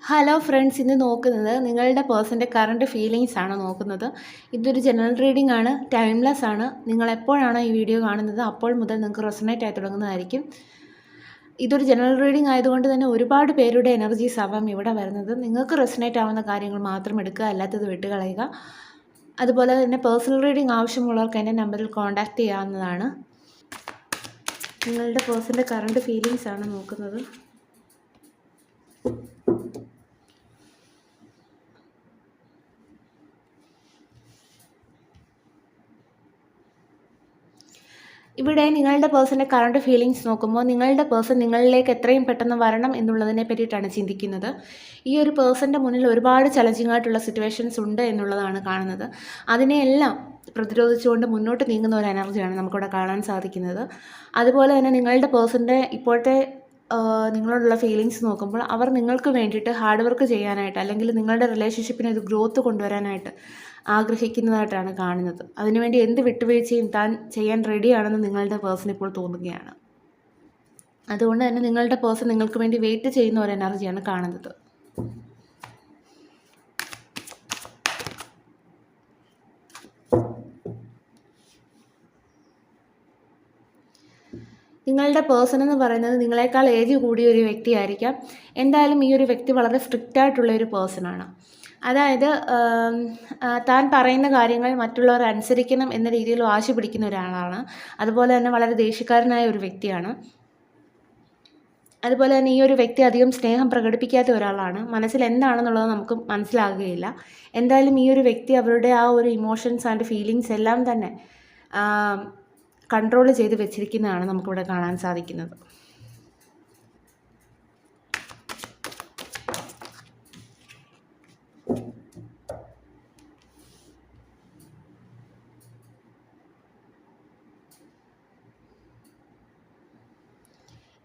Hello friends, ഇന്ന് നോക്കുന്നത് നിങ്ങളുടെ പേഴ്സൻ്റെ കറണ്ട് ഫീലിങ്സ് ആണ് നോക്കുന്നത്. ഇതൊരു ജനറൽ റീഡിംഗ് ആണ്, ടൈംലെസ് ആണ്. നിങ്ങൾ എപ്പോഴാണോ ഈ വീഡിയോ കാണുന്നത് അപ്പോൾ മുതൽ നിങ്ങൾക്ക് റെസൊണേറ്റ് ആയി തുടങ്ങുന്നതായിരിക്കും. ഇതൊരു ജനറൽ റീഡിംഗ് ആയതുകൊണ്ട് തന്നെ ഒരുപാട് പേരുടെ എനർജീസ് ആവാം ഇവിടെ വരുന്നത്. നിങ്ങൾക്ക് റെസൊണേറ്റ് ആവുന്ന കാര്യങ്ങൾ മാത്രം എടുക്കുക, അല്ലാത്തത് വിട്ടുകളയുക. അതുപോലെ തന്നെ പേഴ്സണൽ റീഡിംഗ് ആവശ്യമുള്ളവർക്ക് എൻ്റെ നമ്പറിൽ കോൺടാക്റ്റ് ചെയ്യാവുന്നതാണ്. നിങ്ങളുടെ പേഴ്സൻ്റെ കറണ്ട് ഫീലിങ്സ് ആണ് നോക്കുന്നത്. ഇവിടെ നിങ്ങളുടെ പേഴ്സൻ്റെ കറണ്ട് ഫീലിങ്സ് നോക്കുമ്പോൾ നിങ്ങളുടെ പേഴ്സൺ നിങ്ങളിലേക്ക് എത്രയും പെട്ടെന്ന് വരണം എന്നുള്ളതിനെ പറ്റിയിട്ടാണ് ചിന്തിക്കുന്നത്. ഈ ഒരു പേഴ്സൻ്റെ മുന്നിൽ ഒരുപാട് ചലഞ്ചിങ് ആയിട്ടുള്ള സിറ്റുവേഷൻസ് ഉണ്ട് എന്നുള്ളതാണ് കാണുന്നത്. അതിനെയെല്ലാം പ്രതിരോധിച്ചുകൊണ്ട് മുന്നോട്ട് നീങ്ങുന്ന ഒരു എനർജിയാണ് നമുക്കിവിടെ കാണാൻ സാധിക്കുന്നത്. അതുപോലെ തന്നെ നിങ്ങളുടെ പേഴ്സൻ്റെ ഇപ്പോഴത്തെ നിങ്ങളോടുള്ള ഫീലിങ്സ് നോക്കുമ്പോൾ അവർ നിങ്ങൾക്ക് വേണ്ടിയിട്ട് ഹാർഡ് വർക്ക് ചെയ്യാനായിട്ട്, അല്ലെങ്കിൽ നിങ്ങളുടെ റിലേഷൻഷിപ്പിന് ഒരു ഗ്രോത്ത് കൊണ്ടുവരാനായിട്ട് ആഗ്രഹിക്കുന്നതായിട്ടാണ് കാണുന്നത്. അതിനുവേണ്ടി എന്ത് വിട്ടുവീഴ്ചയും താൻ ചെയ്യാൻ റെഡിയാണെന്ന് നിങ്ങളുടെ പേഴ്സൺ ഇപ്പോൾ തോന്നുകയാണ്. അതുകൊണ്ട് തന്നെ നിങ്ങളുടെ പേഴ്സൺ നിങ്ങൾക്ക് വേണ്ടി വെയിറ്റ് ചെയ്യുന്ന ഒരു എനർജിയാണ് കാണുന്നത്. നിങ്ങളുടെ പേഴ്സൺ എന്ന് പറയുന്നത് നിങ്ങളെക്കാൾ ഏജ് കൂടിയ ഒരു വ്യക്തിയായിരിക്കാം. എന്തായാലും ഈ ഒരു വ്യക്തി വളരെ സ്ട്രിക്റ്റ് ആയിട്ടുള്ള ഒരു പേഴ്സണാണ്. അതായത് താൻ പറയുന്ന കാര്യങ്ങൾ മറ്റുള്ളവർ അനുസരിക്കണം എന്ന രീതിയിൽ വാശി പിടിക്കുന്ന ഒരാളാണ്. അതുപോലെ തന്നെ വളരെ ദേഷ്യക്കാരനായ ഒരു വ്യക്തിയാണ്. അതുപോലെ തന്നെ ഈ ഒരു വ്യക്തി അധികം സ്നേഹം പ്രകടിപ്പിക്കാത്ത ഒരാളാണ്. മനസ്സിൽ എന്താണെന്നുള്ളത് നമുക്ക് മനസ്സിലാകുകയില്ല. എന്തായാലും ഈ ഒരു വ്യക്തി അവരുടെ ആ ഒരു ഇമോഷൻസ് ആൻഡ് ഫീലിങ്സ് എല്ലാം തന്നെ കൺട്രോൾ ചെയ്ത് വെച്ചിരിക്കുന്നതാണ് നമുക്കിവിടെ കാണാൻ സാധിക്കുന്നത്.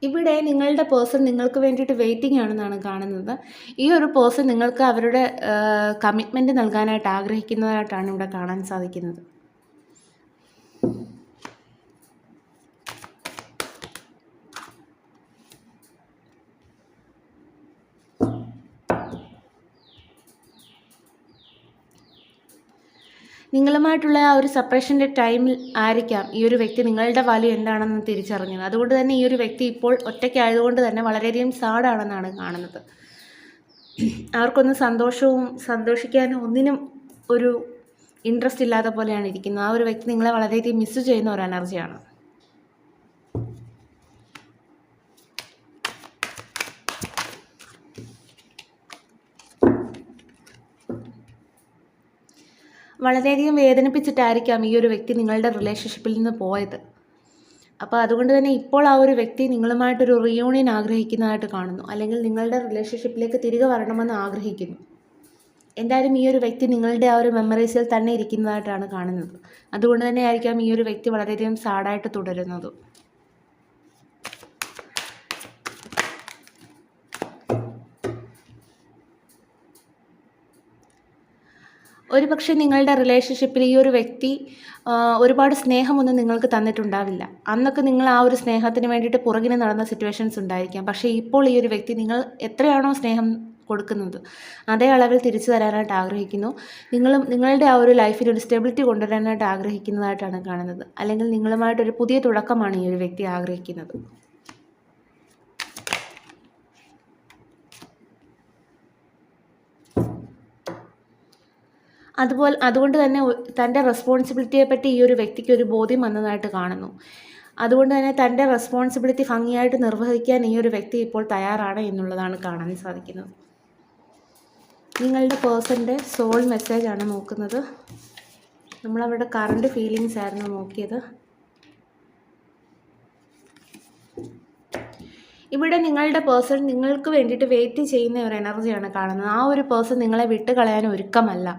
ഇവിടെ നിങ്ങളുടെ പേഴ്സൺ നിങ്ങൾക്ക് വേണ്ടിയിട്ട് വെയിറ്റിംഗ് ആണെന്നാണ് കാണുന്നത്. ഈ ഒരു പേഴ്സൺ നിങ്ങൾക്ക് അവരുടെ കമ്മിറ്റ്മെൻറ്റ് നൽകാനായിട്ട് ആഗ്രഹിക്കുന്നതായിട്ടാണ് ഇവിടെ കാണാൻ സാധിക്കുന്നത്. നിങ്ങളുമായിട്ടുള്ള ആ ഒരു സെപ്പറേഷൻ്റെ ടൈമിൽ ആയിരിക്കാം ഈ ഒരു വ്യക്തി നിങ്ങളുടെ വാല്യൂ എന്താണെന്ന് തിരിച്ചറിഞ്ഞത്. അതുകൊണ്ട് തന്നെ ഈ ഒരു വ്യക്തി ഇപ്പോൾ ഒറ്റയ്ക്കായതുകൊണ്ട് തന്നെ വളരെയധികം സാഡാണെന്നാണ് കാണുന്നത്. അവർക്കൊന്നും സന്തോഷിക്കാനും ഒന്നിനും ഒരു ഇൻട്രസ്റ്റ് ഇല്ലാത്ത പോലെയാണ് ഇരിക്കുന്നത്. ആ ഒരു വ്യക്തി നിങ്ങളെ വളരെയധികം മിസ് ചെയ്യുന്ന ഒരു എനർജിയാണ്. വളരെയധികം വേദനിപ്പിച്ചിട്ടായിരിക്കാം ഈ ഒരു വ്യക്തി നിങ്ങളുടെ റിലേഷൻഷിപ്പിൽ നിന്ന് പോയത്. അപ്പോൾ അതുകൊണ്ട് തന്നെ ഇപ്പോൾ ആ ഒരു വ്യക്തി നിങ്ങളുമായിട്ടൊരു റിയൂണിയൻ ആഗ്രഹിക്കുന്നതായിട്ട് കാണുന്നു, അല്ലെങ്കിൽ നിങ്ങളുടെ റിലേഷൻഷിപ്പിലേക്ക് തിരികെ വരണമെന്ന് ആഗ്രഹിക്കുന്നു. എന്തായാലും ഈ ഒരു വ്യക്തി നിങ്ങളുടെ ആ ഒരു മെമ്മറീസിൽ തന്നെ ഇരിക്കുന്നതായിട്ടാണ് കാണുന്നത്. അതുകൊണ്ട് തന്നെ ആയിരിക്കാം ഈ ഒരു വ്യക്തി വളരെയധികം സാഡായിട്ട് തുടരുന്നത്. ഒരുപക്ഷെ നിങ്ങളുടെ റിലേഷൻഷിപ്പിൽ ഈ ഒരു വ്യക്തി ഒരുപാട് സ്നേഹമൊന്നും നിങ്ങൾക്ക് തന്നിട്ടുണ്ടാവില്ല. അന്നൊക്കെ നിങ്ങൾ ആ ഒരു സ്നേഹത്തിന് വേണ്ടിയിട്ട് പുറകിന് നടന്ന സിറ്റുവേഷൻസ് ഉണ്ടായിരിക്കാം. പക്ഷേ ഇപ്പോൾ ഈ ഒരു വ്യക്തി നിങ്ങൾ എത്രയാണോ സ്നേഹം കൊടുക്കുന്നത് അതേ അളവിൽ തിരിച്ചു തരാനായിട്ട് ആഗ്രഹിക്കുന്നു. നിങ്ങളുടെ ആ ഒരു ലൈഫിൽ ഒരു സ്റ്റെബിലിറ്റി കൊണ്ടുവരാനായിട്ട് ആഗ്രഹിക്കുന്നതായിട്ടാണ് കാണുന്നത്. അല്ലെങ്കിൽ നിങ്ങളുമായിട്ടൊരു പുതിയ തുടക്കമാണ് ഈ ഒരു വ്യക്തി ആഗ്രഹിക്കുന്നത്. അതുകൊണ്ട് തന്നെ തൻ്റെ റെസ്പോൺസിബിലിറ്റിയെ പറ്റി ഈ ഒരു വ്യക്തിക്ക് ഒരു ബോധ്യം വന്നതായിട്ട് കാണുന്നു. അതുകൊണ്ട് തന്നെ തൻ്റെ റെസ്പോൺസിബിലിറ്റി ഭംഗിയായിട്ട് നിർവഹിക്കാൻ ഈ ഒരു വ്യക്തി ഇപ്പോൾ തയ്യാറാണ് എന്നുള്ളതാണ് കാണാൻ സാധിക്കുന്നത്. നിങ്ങളുടെ പേഴ്സൻ്റെ സോൾ മെസ്സേജാണ് നോക്കുന്നത്. നമ്മളവരുടെ കറണ്ട് ഫീലിങ്സ് ആയിരുന്നു നോക്കിയത്. ഇവിടെ നിങ്ങളുടെ പേഴ്സൺ നിങ്ങൾക്ക് വേണ്ടിയിട്ട് വെയിറ്റ് ചെയ്യുന്ന ഒരു എനർജിയാണ് കാണുന്നത്. ആ ഒരു പേഴ്സൺ നിങ്ങളെ വിട്ട് കളയാൻ ഒരുക്കമല്ല.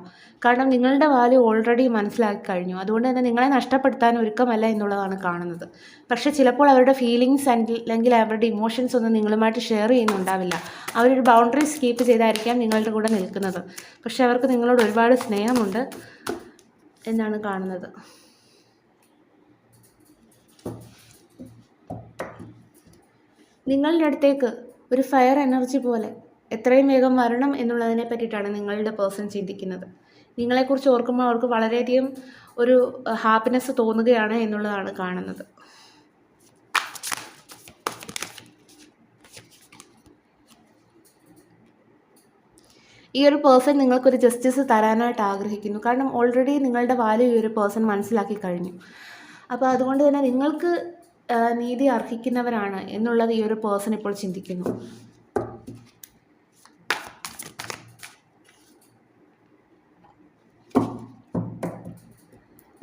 കാരണം നിങ്ങളുടെ വാല്യൂ ഓൾറെഡി മനസ്സിലാക്കി കഴിഞ്ഞു. അതുകൊണ്ട് തന്നെ നിങ്ങളെ നഷ്ടപ്പെടുത്താൻ ഒരുക്കമല്ല എന്നുള്ളതാണ് കാണുന്നത്. പക്ഷേ ചിലപ്പോൾ അവരുടെ ഫീലിങ്സ് അല്ലെങ്കിൽ അവരുടെ ഇമോഷൻസ് ഒന്നും നിങ്ങളുമായിട്ട് ഷെയർ ചെയ്യുന്നുണ്ടാവില്ല. അവരൊരു ബൗണ്ടറീസ് കീപ്പ് ചെയ്തായിരിക്കാം നിങ്ങളുടെ കൂടെ നിൽക്കുന്നത്. പക്ഷേ അവർക്ക് നിങ്ങളോട് ഒരുപാട് സ്നേഹമുണ്ട് എന്നാണ് കാണുന്നത്. നിങ്ങളുടെ അടുത്തേക്ക് ഒരു ഫയർ എനർജി പോലെ എത്രയും വേഗം വരണം എന്നുള്ളതിനെ പറ്റിയിട്ടാണ് നിങ്ങളുടെ പേഴ്സൺ ചിന്തിക്കുന്നത്. നിങ്ങളെക്കുറിച്ച് ഓർക്കുമ്പോൾ അവർക്ക് വളരെയധികം ഒരു ഹാപ്പിനെസ് തോന്നുകയാണ് എന്നുള്ളതാണ് കാണുന്നത്. ഈ ഒരു പേഴ്സൺ നിങ്ങൾക്കൊരു ജസ്റ്റിസ് തരാനായിട്ട് ആഗ്രഹിക്കുന്നു. കാരണം ഓൾറെഡി നിങ്ങളുടെ വാല്യൂ ഈ ഒരു പേഴ്സൺ മനസ്സിലാക്കി കഴിഞ്ഞു. അപ്പോൾ അതുകൊണ്ട് തന്നെ നിങ്ങൾക്ക് നീതി അർഹിക്കുന്നവരാണ് എന്നുള്ളത് ഈ ഒരു പേഴ്സൺ ഇപ്പോൾ ചിന്തിക്കുന്നു.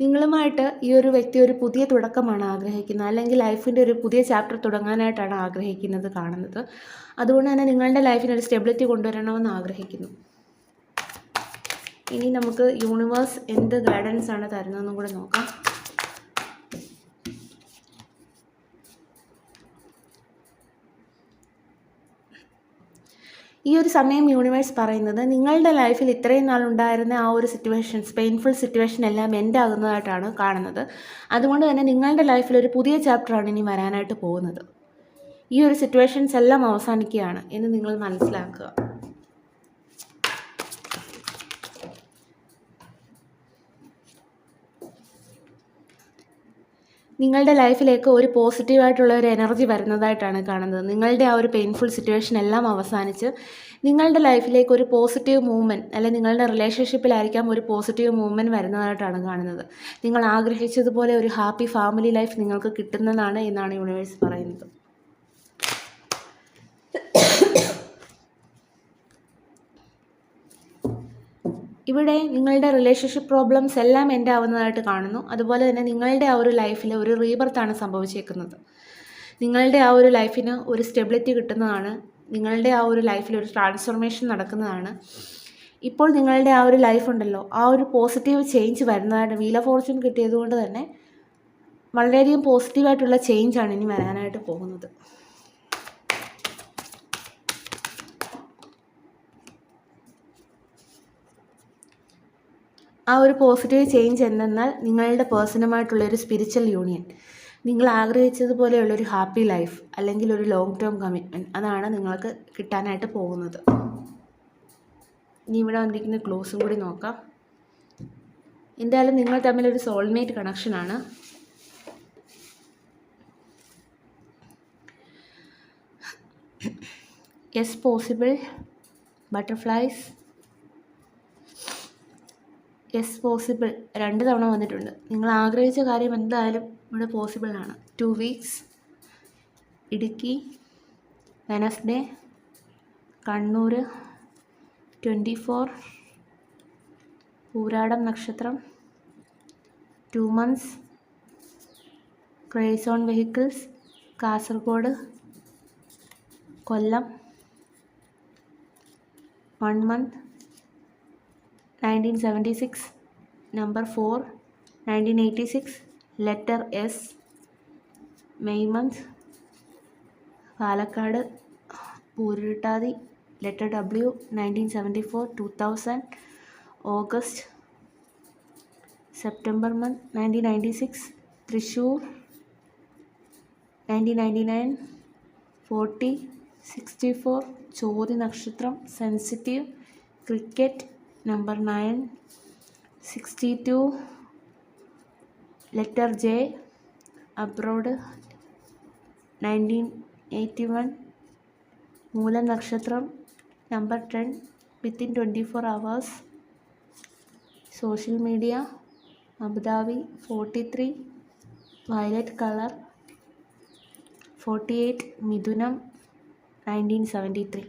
നിങ്ങളുമായിട്ട് ഈ ഒരു വ്യക്തി ഒരു പുതിയ തുടക്കമാണ് ആഗ്രഹിക്കുന്നത്, അല്ലെങ്കിൽ ലൈഫിൻ്റെ ഒരു പുതിയ ചാപ്റ്റർ തുടങ്ങാനായിട്ടാണ് ആഗ്രഹിക്കുന്നത് കാണുന്നത്. അതുകൊണ്ട് തന്നെ നിങ്ങളുടെ ലൈഫിനൊരു സ്റ്റെബിലിറ്റി കൊണ്ടുവരണമെന്ന് ആഗ്രഹിക്കുന്നു. ഇനി നമുക്ക് യൂണിവേഴ്സ് എന്ത് ഗൈഡൻസ് ആണ് തരുന്നതെന്നും കൂടെ നോക്കാം. ഈ ഒരു സമയം യൂണിവേഴ്സ് പറയുന്നത് നിങ്ങളുടെ ലൈഫിൽ ഇത്രയും നാളുണ്ടായിരുന്ന ആ ഒരു സിറ്റുവേഷൻസ്, പെയിൻഫുൾ സിറ്റുവേഷൻ എല്ലാം എൻഡ് ആകുന്നതായിട്ടാണ് കാണുന്നത്. അതുകൊണ്ട് തന്നെ നിങ്ങളുടെ ലൈഫിൽ ഒരു പുതിയ ചാപ്റ്ററാണ് ഇനി വരാനായിട്ട് പോകുന്നത്. ഈ ഒരു സിറ്റുവേഷൻസ് എല്ലാം അവസാനിക്കുകയാണ് എന്ന് നിങ്ങൾ മനസ്സിലാക്കുക. നിങ്ങളുടെ ലൈഫിലേക്ക് ഒരു പോസിറ്റീവായിട്ടുള്ള ഒരു എനർജി വരുന്നതായിട്ടാണ് കാണുന്നത്. നിങ്ങളുടെ ആ ഒരു പെയിൻഫുൾ സിറ്റുവേഷൻ എല്ലാം അവസാനിച്ച് നിങ്ങളുടെ ലൈഫിലേക്ക് ഒരു പോസിറ്റീവ് മൂവ്മെൻറ്റ്, അല്ലെങ്കിൽ നിങ്ങളുടെ റിലേഷൻഷിപ്പിലായിരിക്കാം ഒരു പോസിറ്റീവ് മൂവ്മെൻറ്റ് വരുന്നതായിട്ടാണ് കാണുന്നത്. നിങ്ങൾ ആഗ്രഹിച്ചതുപോലെ ഒരു ഹാപ്പി ഫാമിലി ലൈഫ് നിങ്ങൾക്ക് കിട്ടുന്നതാണ് എന്നാണ് യൂണിവേഴ്സ് പറയുന്നത്. ഇവിടെ നിങ്ങളുടെ റിലേഷൻഷിപ്പ് പ്രോബ്ലംസ് എല്ലാം എൻഡ് ആവുന്നതായിട്ട് കാണുന്നു. അതുപോലെ തന്നെ നിങ്ങളുടെ ആ ഒരു ലൈഫിൽ ഒരു റീബർത്താണ് സംഭവിച്ചേക്കുന്നത്. നിങ്ങളുടെ ആ ഒരു ലൈഫിന് ഒരു സ്റ്റെബിലിറ്റി കിട്ടുന്നതാണ്. നിങ്ങളുടെ ആ ഒരു ലൈഫിൽ ഒരു ട്രാൻസ്ഫോർമേഷൻ നടക്കുന്നതാണ്. ഇപ്പോൾ നിങ്ങളുടെ ആ ഒരു ലൈഫ് ഉണ്ടല്ലോ, ആ ഒരു പോസിറ്റീവ് ചേഞ്ച് വരുന്നതായിട്ട് വീൽ ഓഫ് ഫോർച്യൂൺ കിട്ടിയതുകൊണ്ട് തന്നെ വളരെയധികം പോസിറ്റീവായിട്ടുള്ള ചേഞ്ചാണ് ഇനി വരാനായിട്ട് പോകുന്നത്. ആ ഒരു പോസിറ്റീവ് ചേഞ്ച് എന്തെന്നാൽ നിങ്ങളുടെ പേഴ്സണുമായിട്ടുള്ളൊരു സ്പിരിച്വൽ യൂണിയൻ, നിങ്ങൾ ആഗ്രഹിച്ചതുപോലെയുള്ളൊരു ഹാപ്പി ലൈഫ്, അല്ലെങ്കിൽ ഒരു ലോങ് ടേം കമ്മിറ്റ്മെൻറ്റ്, അതാണ് നിങ്ങൾക്ക് കിട്ടാനായിട്ട് പോകുന്നത്. ഇനി ഇവിടെ വന്നിരിക്കുന്ന ക്ലോസും കൂടി നോക്കാം. എന്തായാലും നിങ്ങൾ തമ്മിലൊരു സോൾമേറ്റ് കണക്ഷനാണ്. Yes possible, butterflies, yes possible 2 തവണ വന്നിട്ടുണ്ട്. നിങ്ങൾ ആഗ്രഹിച്ച കാര്യം എന്തായാലും ഇവിടെ പോസിബിൾ ആണ്. 2 വീക്സ്, ഇടുക്കി, വെനസ്ഡേ, കണ്ണൂർ, 24, പൂരാടം നക്ഷത്രം, 2 months, craze on vehicles, Kasaragod, Kollam, 1 month, 1976, number 4, 1986, letter S, May month, Palakkad, Pururuttathi, letter W, 1974, 2000, August, September month, 1996, Thrissur, 1999, 40, 64, ചോതി നക്ഷത്രം, sensitive, cricket, number 9, 62, letter J, abroad, 1981, മൂലം നക്ഷത്രം, number 10, within 24 hours, social media, Abu Dhabi, 43, violet color, 48, മിഥുനം, 1973.